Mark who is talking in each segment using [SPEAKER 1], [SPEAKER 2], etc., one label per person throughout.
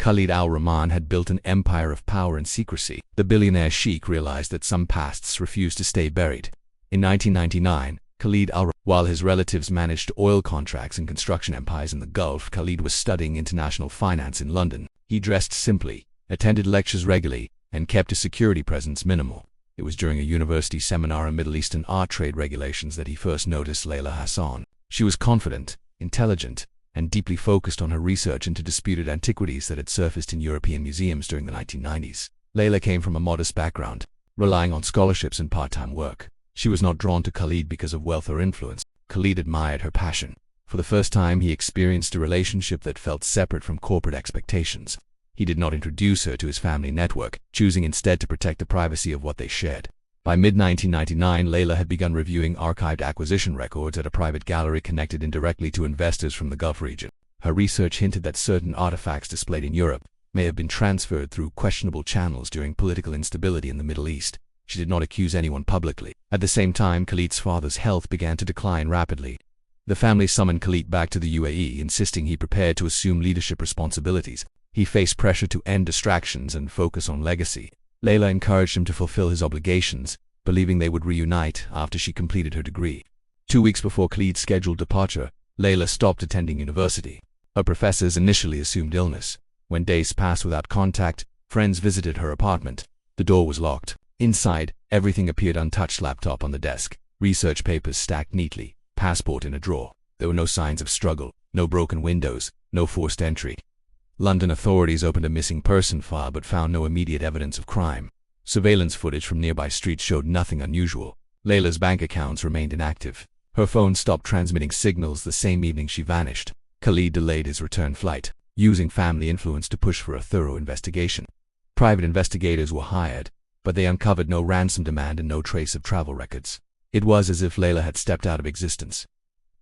[SPEAKER 1] Khalid Al Rahman had built an empire of power and secrecy. The billionaire sheikh realized that some pasts refused to stay buried. In 1999, while his relatives managed oil contracts and construction empires in the Gulf, Khalid was studying international finance in London. He dressed simply, attended lectures regularly, and kept his security presence minimal. It was during a university seminar on Middle Eastern art trade regulations that he first noticed Layla Hassan. She was confident, intelligent, and deeply focused on her research into disputed antiquities that had surfaced in European museums during the 1990s. Layla came from a modest background, relying on scholarships and part-time work. She was not drawn to Khalid because of wealth or influence. Khalid admired her passion. For the first time, he experienced a relationship that felt separate from corporate expectations. He did not introduce her to his family network, choosing instead to protect the privacy of what they shared. By mid-1999, Layla had begun reviewing archived acquisition records at a private gallery connected indirectly to investors from the Gulf region. Her research hinted that certain artifacts displayed in Europe may have been transferred through questionable channels during political instability in the Middle East. She did not accuse anyone publicly. At the same time, Khalid's father's health began to decline rapidly. The family summoned Khalid back to the UAE, insisting he prepared to assume leadership responsibilities. He faced pressure to end distractions and focus on legacy. Layla encouraged him to fulfill his obligations, believing they would reunite after she completed her degree. 2 weeks before Khalid's scheduled departure, Layla stopped attending university. Her professors initially assumed illness. When days passed without contact, friends visited her apartment. The door was locked. Inside, everything appeared untouched: laptop on the desk, research papers stacked neatly, passport in a drawer. There were no signs of struggle, no broken windows, no forced entry. London authorities opened a missing person file but found no immediate evidence of crime. Surveillance footage from nearby streets showed nothing unusual. Layla's bank accounts remained inactive. Her phone stopped transmitting signals the same evening she vanished. Khalid delayed his return flight, using family influence to push for a thorough investigation. Private investigators were hired, but they uncovered no ransom demand and no trace of travel records. It was as if Layla had stepped out of existence.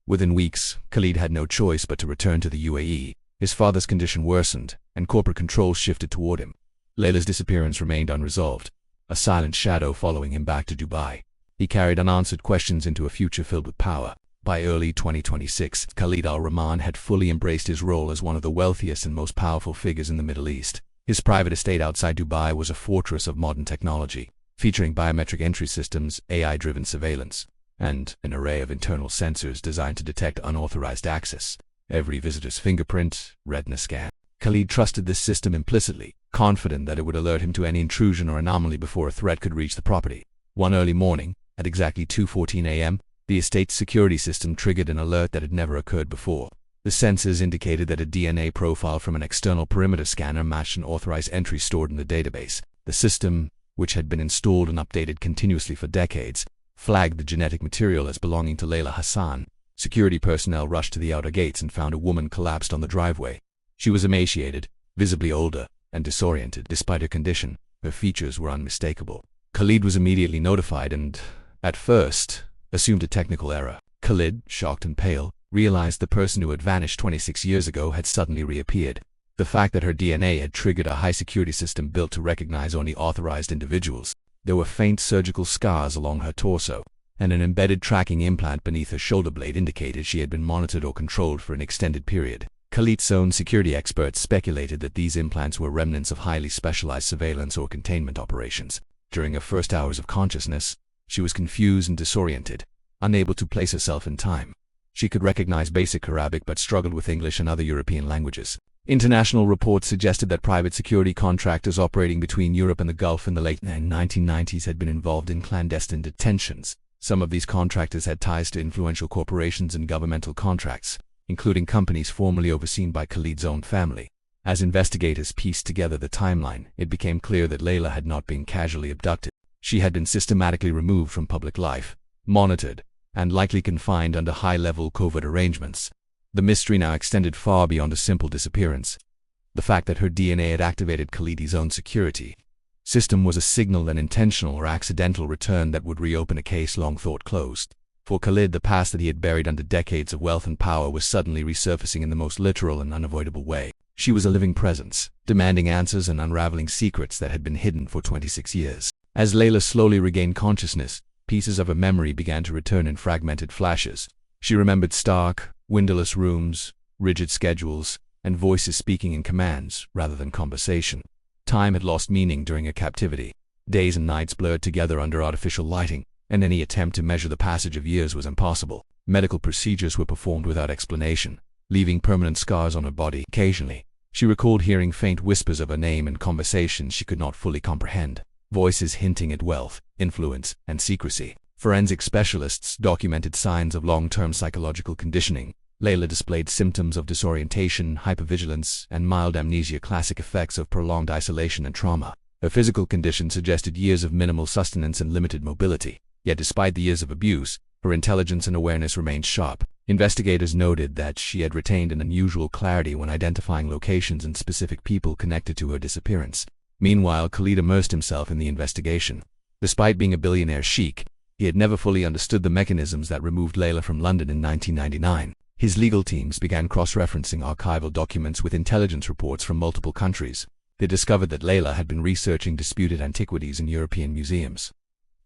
[SPEAKER 1] Within weeks, Khalid had no choice but to return to the UAE. His father's condition worsened, and corporate control shifted toward him. Layla's disappearance remained unresolved, a silent shadow following him back to Dubai. He carried unanswered questions into a future filled with power. By early 2026, Khalid Al Rahman had fully embraced his role as one of the wealthiest and most powerful figures in the Middle East. His private estate outside Dubai was a fortress of modern technology, featuring biometric entry systems, AI-driven surveillance, and an array of internal sensors designed to detect unauthorized access. Every visitor's fingerprint, retina scan. Khalid trusted this system implicitly, confident that it would alert him to any intrusion or anomaly before a threat could reach the property. One early morning, at exactly 2:14 a.m., the estate's security system triggered an alert that had never occurred before. The sensors indicated that a DNA profile from an external perimeter scanner matched an authorized entry stored in the database. The system, which had been installed and updated continuously for decades, flagged the genetic material as belonging to Layla Hassan. Security personnel rushed to the outer gates and found a woman collapsed on the driveway. She was emaciated, visibly older, and disoriented. Despite her condition, her features were unmistakable. Khalid was immediately notified and, at first, assumed a technical error. Khalid, shocked and pale, realized the person who had vanished 26 years ago had suddenly reappeared. The fact that her DNA had triggered a high-security system built to recognize only authorized individuals. There were faint surgical scars along her torso, and an embedded tracking implant beneath her shoulder blade indicated she had been monitored or controlled for an extended period. Khalid's own security experts speculated that these implants were remnants of highly specialized surveillance or containment operations. During her first hours of consciousness, she was confused and disoriented, unable to place herself in time. She could recognize basic Arabic but struggled with English and other European languages. International reports suggested that private security contractors operating between Europe and the Gulf in the late 1990s had been involved in clandestine detentions. Some of these contractors had ties to influential corporations and governmental contracts, including companies formerly overseen by Khalid's own family. As investigators pieced together the timeline, it became clear that Layla had not been casually abducted. She had been systematically removed from public life, monitored, and likely confined under high-level covert arrangements. The mystery now extended far beyond a simple disappearance. The fact that her DNA had activated Khalid's own security system was a signal, an intentional or accidental return that would reopen a case long thought closed. For Khalid, the past that he had buried under decades of wealth and power was suddenly resurfacing in the most literal and unavoidable way. She was a living presence, demanding answers and unraveling secrets that had been hidden for 26 years. As Layla slowly regained consciousness, pieces of her memory began to return in fragmented flashes. She remembered stark, windowless rooms, rigid schedules, and voices speaking in commands rather than conversation. Time had lost meaning during her captivity. Days and nights blurred together under artificial lighting, and any attempt to measure the passage of years was impossible. Medical procedures were performed without explanation, leaving permanent scars on her body. Occasionally, she recalled hearing faint whispers of her name in conversations she could not fully comprehend, voices hinting at wealth, influence, and secrecy. Forensic specialists documented signs of long-term psychological conditioning. Layla displayed symptoms of disorientation, hypervigilance, and mild amnesia, classic effects of prolonged isolation and trauma. Her physical condition suggested years of minimal sustenance and limited mobility. Yet despite the years of abuse, her intelligence and awareness remained sharp. Investigators noted that she had retained an unusual clarity when identifying locations and specific people connected to her disappearance. Meanwhile, Khalid immersed himself in the investigation. Despite being a billionaire sheikh, he had never fully understood the mechanisms that removed Layla from London in 1999. His legal teams began cross-referencing archival documents with intelligence reports from multiple countries. They discovered that Layla had been researching disputed antiquities in European museums,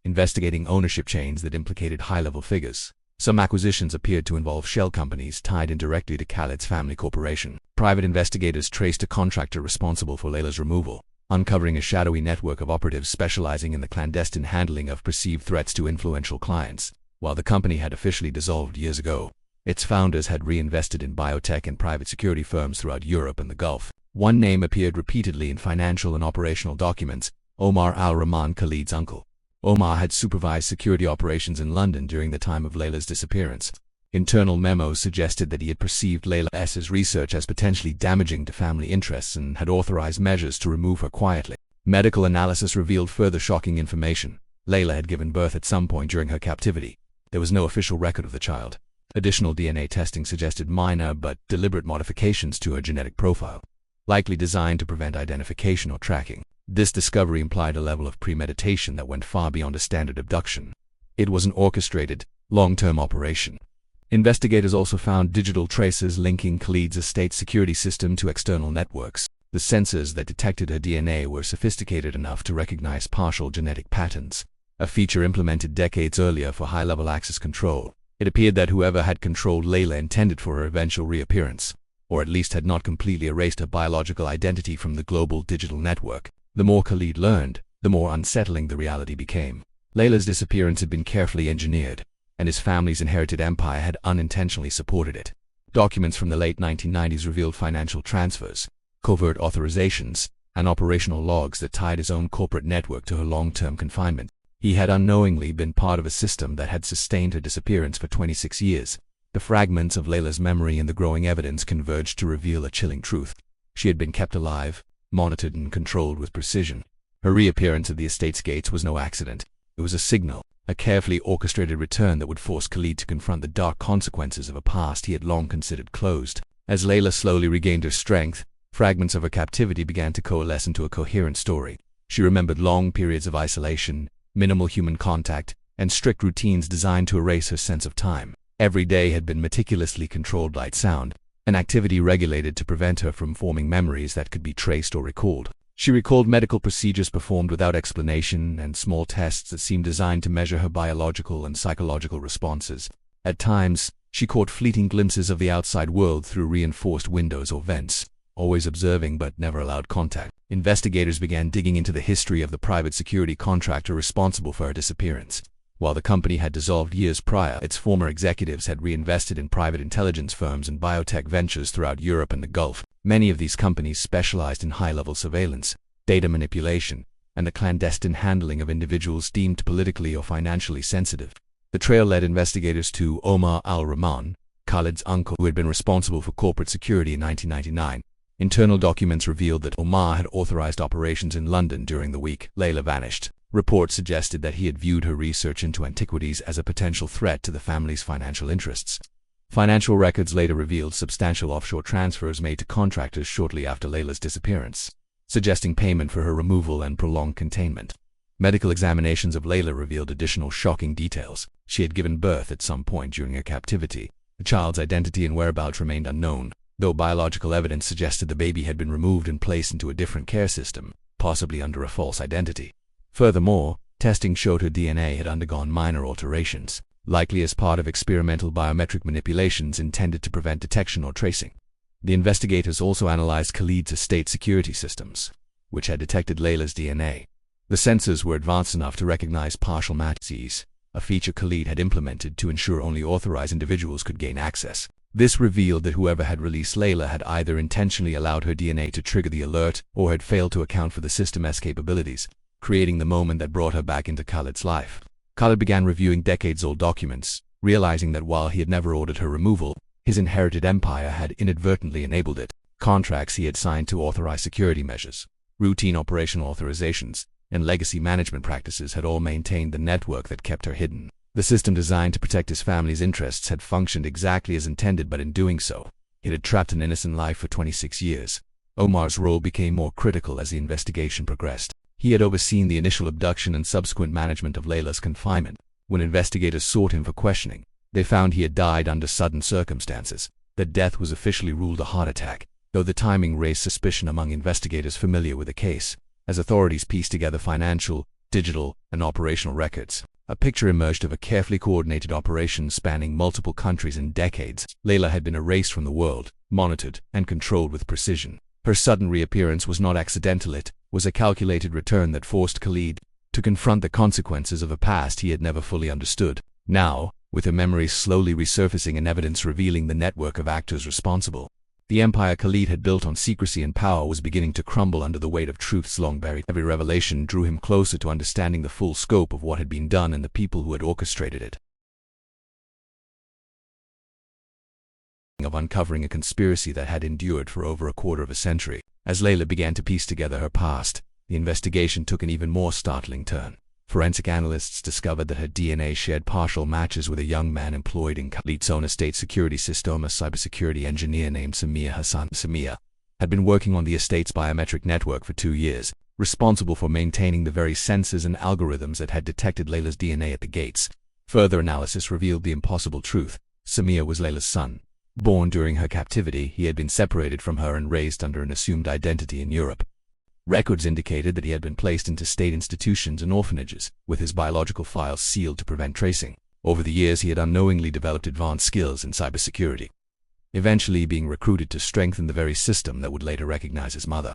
[SPEAKER 1] investigating ownership chains that implicated high-level figures. Some acquisitions appeared to involve shell companies tied indirectly to Khalid's family corporation. Private investigators traced a contractor responsible for Layla's removal, uncovering a shadowy network of operatives specializing in the clandestine handling of perceived threats to influential clients. While the company had officially dissolved years ago, its founders had reinvested in biotech and private security firms throughout Europe and the Gulf. One name appeared repeatedly in financial and operational documents: Omar Al Rahman, Khalid's uncle. Omar had supervised security operations in London during the time of Layla's disappearance. Internal memos suggested that he had perceived Layla's research as potentially damaging to family interests and had authorized measures to remove her quietly. Medical analysis revealed further shocking information. Layla had given birth at some point during her captivity. There was no official record of the child. Additional DNA testing suggested minor but deliberate modifications to her genetic profile, likely designed to prevent identification or tracking. This discovery implied a level of premeditation that went far beyond a standard abduction. It was an orchestrated, long-term operation. Investigators also found digital traces linking Khalid's estate security system to external networks. The sensors that detected her DNA were sophisticated enough to recognize partial genetic patterns, a feature implemented decades earlier for high-level access control. It appeared that whoever had controlled Layla intended for her eventual reappearance, or at least had not completely erased her biological identity from the global digital network. The more Khalid learned, the more unsettling the reality became. Layla's disappearance had been carefully engineered, and his family's inherited empire had unintentionally supported it. Documents from the late 1990s revealed financial transfers, covert authorizations, and operational logs that tied his own corporate network to her long-term confinement. He had unknowingly been part of a system that had sustained her disappearance for 26 years. The fragments of Layla's memory and the growing evidence converged to reveal a chilling truth. She had been kept alive, monitored and controlled with precision. Her reappearance at the estate's gates was no accident. It was a signal, a carefully orchestrated return that would force Khalid to confront the dark consequences of a past he had long considered closed. As Layla slowly regained her strength, fragments of her captivity began to coalesce into a coherent story. She remembered long periods of isolation, minimal human contact, and strict routines designed to erase her sense of time. Every day had been meticulously controlled light sound, an activity regulated to prevent her from forming memories that could be traced or recalled. She recalled medical procedures performed without explanation and small tests that seemed designed to measure her biological and psychological responses. At times, she caught fleeting glimpses of the outside world through reinforced windows or vents, always observing but never allowed contact. Investigators began digging into the history of the private security contractor responsible for her disappearance. While the company had dissolved years prior, its former executives had reinvested in private intelligence firms and biotech ventures throughout Europe and the Gulf. Many of these companies specialized in high-level surveillance, data manipulation, and the clandestine handling of individuals deemed politically or financially sensitive. The trail led investigators to Omar Al Rahman, Khalid's uncle, who had been responsible for corporate security in 1999. Internal documents revealed that Omar had authorized operations in London during the week Layla vanished. Reports suggested that he had viewed her research into antiquities as a potential threat to the family's financial interests. Financial records later revealed substantial offshore transfers made to contractors shortly after Layla's disappearance, suggesting payment for her removal and prolonged containment. Medical examinations of Layla revealed additional shocking details. She had given birth at some point during her captivity. The child's identity and whereabouts remained unknown, though biological evidence suggested the baby had been removed and placed into a different care system, possibly under a false identity. Furthermore, testing showed her DNA had undergone minor alterations, likely as part of experimental biometric manipulations intended to prevent detection or tracing. The investigators also analyzed Khalid's estate security systems, which had detected Layla's DNA. The sensors were advanced enough to recognize partial matches, a feature Khalid had implemented to ensure only authorized individuals could gain access. This revealed that whoever had released Layla had either intentionally allowed her DNA to trigger the alert or had failed to account for the system's capabilities, creating the moment that brought her back into Khalid's life. Khalid began reviewing decades-old documents, realizing that while he had never ordered her removal, his inherited empire had inadvertently enabled it. Contracts he had signed to authorize security measures, routine operational authorizations, and legacy management practices had all maintained the network that kept her hidden. The system designed to protect his family's interests had functioned exactly as intended, but in doing so, it had trapped an innocent life for 26 years. Omar's role became more critical as the investigation progressed. He had overseen the initial abduction and subsequent management of Layla's confinement. When investigators sought him for questioning, they found he had died under sudden circumstances. The death was officially ruled a heart attack, though the timing raised suspicion among investigators familiar with the case. As authorities pieced together financial, digital, and operational records, a picture emerged of a carefully coordinated operation spanning multiple countries and decades. Layla had been erased from the world, monitored, and controlled with precision. Her sudden reappearance was not accidental, it was a calculated return that forced Khalid to confront the consequences of a past he had never fully understood. Now, with her memories slowly resurfacing and evidence revealing the network of actors responsible, the empire Khalid had built on secrecy and power was beginning to crumble under the weight of truths long buried. Every revelation drew him closer to understanding the full scope of what had been done and the people who had orchestrated it. Of uncovering a conspiracy that had endured for over a quarter of a century. As Layla began to piece together her past, the investigation took an even more startling turn. Forensic analysts discovered that her DNA shared partial matches with a young man employed in Khalid's own estate security system, a cybersecurity engineer named Layla Hassan. Layla had been working on the estate's biometric network for 2 years, responsible for maintaining the very sensors and algorithms that had detected Layla's DNA at the gates. Further analysis revealed the impossible truth. Layla was Layla's son. Born during her captivity, he had been separated from her and raised under an assumed identity in Europe. Records indicated that he had been placed into state institutions and orphanages, with his biological files sealed to prevent tracing. Over the years, he had unknowingly developed advanced skills in cybersecurity, eventually being recruited to strengthen the very system that would later recognize his mother.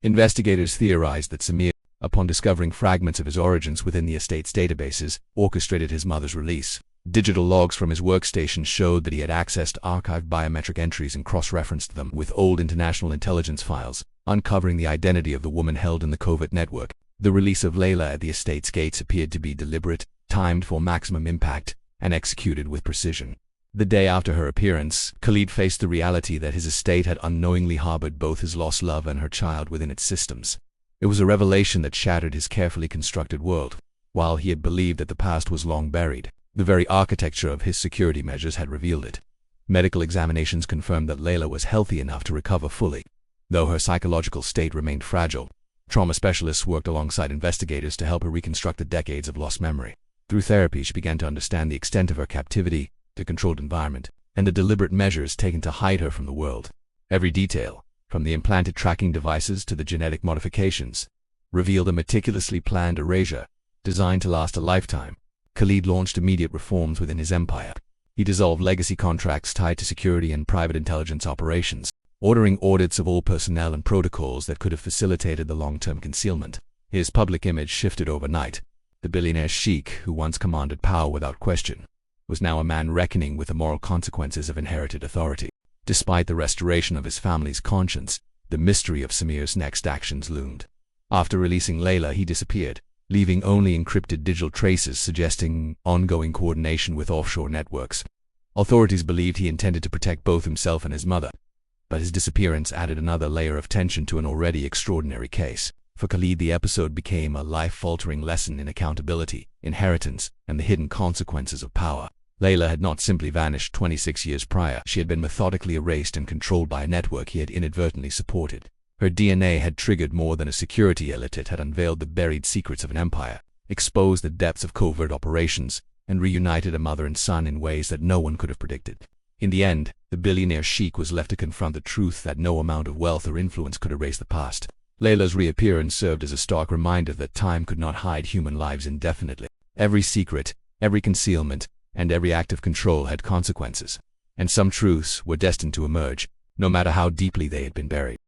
[SPEAKER 1] Investigators theorized that Layla, upon discovering fragments of his origins within the estate's databases, orchestrated his mother's release. Digital logs from his workstation showed that he had accessed archived biometric entries and cross-referenced them with old international intelligence files, uncovering the identity of the woman held in the covert network. The release of Layla at the estate's gates appeared to be deliberate, timed for maximum impact, and executed with precision. The day after her appearance, Khalid faced the reality that his estate had unknowingly harbored both his lost love and her child within its systems. It was a revelation that shattered his carefully constructed world. While he had believed that the past was long buried, the very architecture of his security measures had revealed it. Medical examinations confirmed that Layla was healthy enough to recover fully, though her psychological state remained fragile. Trauma specialists worked alongside investigators to help her reconstruct the decades of lost memory. Through therapy, she began to understand the extent of her captivity, the controlled environment, and the deliberate measures taken to hide her from the world. Every detail, from the implanted tracking devices to the genetic modifications, revealed a meticulously planned erasure, designed to last a lifetime. Khalid launched immediate reforms within his empire. He dissolved legacy contracts tied to security and private intelligence operations, ordering audits of all personnel and protocols that could have facilitated the long-term concealment. His public image shifted overnight. The billionaire Sheikh, who once commanded power without question, was now a man reckoning with the moral consequences of inherited authority. Despite the restoration of his family's conscience, the mystery of Layla's next actions loomed. After releasing Layla, he disappeared, leaving only encrypted digital traces suggesting ongoing coordination with offshore networks. Authorities believed he intended to protect both himself and his mother, but his disappearance added another layer of tension to an already extraordinary case. For Khalid, the episode became a life-altering lesson in accountability, inheritance, and the hidden consequences of power. Layla had not simply vanished 26 years prior. She had been methodically erased and controlled by a network he had inadvertently supported. Her DNA had triggered more than a security alert. It had unveiled the buried secrets of an empire, exposed the depths of covert operations, and reunited a mother and son in ways that no one could have predicted. In the end, the billionaire Sheikh was left to confront the truth that no amount of wealth or influence could erase the past. Layla's reappearance served as a stark reminder that time could not hide human lives indefinitely. Every secret, every concealment, and every act of control had consequences, and some truths were destined to emerge, no matter how deeply they had been buried.